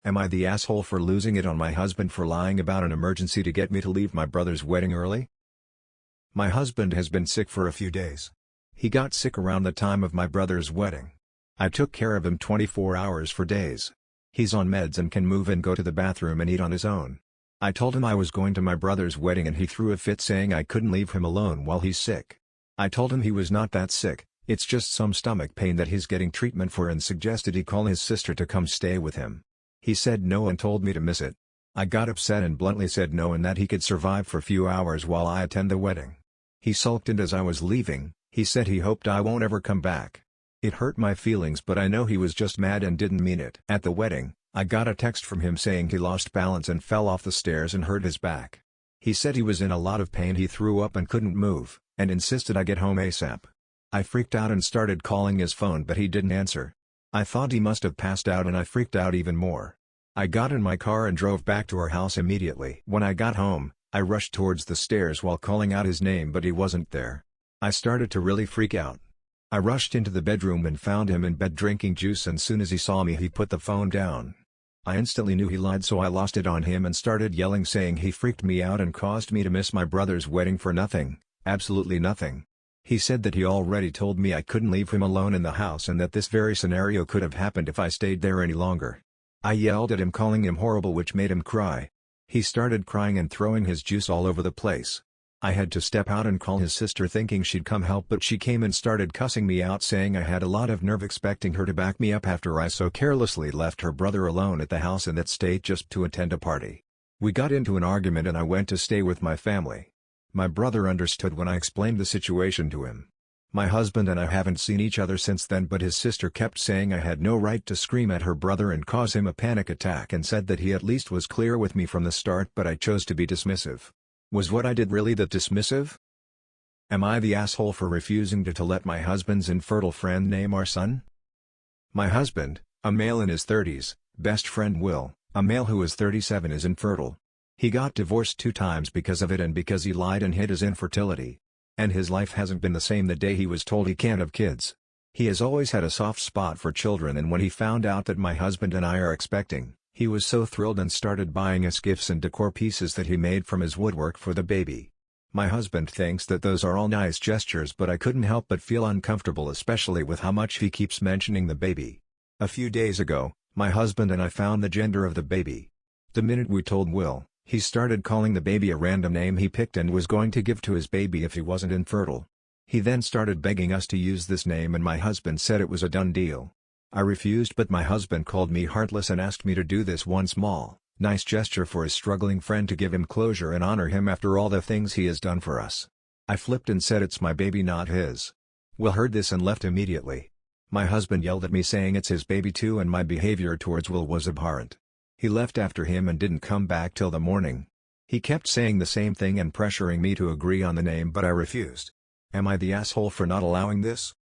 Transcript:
Am I the asshole for losing it on my husband for lying about an emergency to get me to leave my brother's wedding early? My husband has been sick for a few days. He got sick around the time of my brother's wedding. I took care of him 24 hours for days. He's on meds and can move and go to the bathroom and eat on his own. I told him I was going to my brother's wedding and he threw a fit saying I couldn't leave him alone while he's sick. I told him he was not that sick, it's just some stomach pain that he's getting treatment for, and suggested he call his sister to come stay with him. He said no and told me to miss it. I got upset and bluntly said no and that he could survive for a few hours while I attend the wedding. He sulked, and as I was leaving, he said he hoped I won't ever come back. It hurt my feelings, but I know he was just mad and didn't mean it. At the wedding, I got a text from him saying he lost balance and fell off the stairs and hurt his back. He said he was in a lot of pain, he threw up and couldn't move, and insisted I get home ASAP. I freaked out and started calling his phone, but he didn't answer. I thought he must have passed out and I freaked out even more. I got in my car and drove back to our house immediately. When I got home, I rushed towards the stairs while calling out his name, but he wasn't there. I started to really freak out. I rushed into the bedroom and found him in bed drinking juice, and soon as he saw me he put the phone down. I instantly knew he lied, so I lost it on him and started yelling, saying he freaked me out and caused me to miss my brother's wedding for nothing, absolutely nothing. He said that he already told me I couldn't leave him alone in the house and that this very scenario could have happened if I stayed there any longer. I yelled at him, calling him horrible, which made him cry. He started crying and throwing his juice all over the place. I had to step out and call his sister thinking she'd come help, but she came and started cussing me out, saying I had a lot of nerve, expecting her to back me up after I so carelessly left her brother alone at the house in that state just to attend a party. We got into an argument and I went to stay with my family. My brother understood when I explained the situation to him. My husband and I haven't seen each other since then, but his sister kept saying I had no right to scream at her brother and cause him a panic attack, and said that he at least was clear with me from the start, but I chose to be dismissive. Was what I did really that dismissive? Am I the asshole for refusing to let my husband's infertile friend name our son? My husband, a male in his 30s, best friend Will, a male who is 37, is infertile. He got divorced 2 times because of it and because he lied and hid his infertility. And his life hasn't been the same the day he was told he can't have kids. He has always had a soft spot for children, and when he found out that my husband and I are expecting, he was so thrilled and started buying us gifts and decor pieces that he made from his woodwork for the baby. My husband thinks that those are all nice gestures, but I couldn't help but feel uncomfortable, especially with how much he keeps mentioning the baby. A few days ago, my husband and I found the gender of the baby. The minute we told Will, he started calling the baby a random name he picked and was going to give to his baby if he wasn't infertile. He then started begging us to use this name, and my husband said it was a done deal. I refused, but my husband called me heartless and asked me to do this one small, nice gesture for his struggling friend to give him closure and honor him after all the things he has done for us. I flipped and said it's my baby, not his. Will heard this and left immediately. My husband yelled at me saying it's his baby too, and my behavior towards Will was abhorrent. He left after him and didn't come back till the morning. He kept saying the same thing and pressuring me to agree on the name, but I refused. Am I the asshole for not allowing this?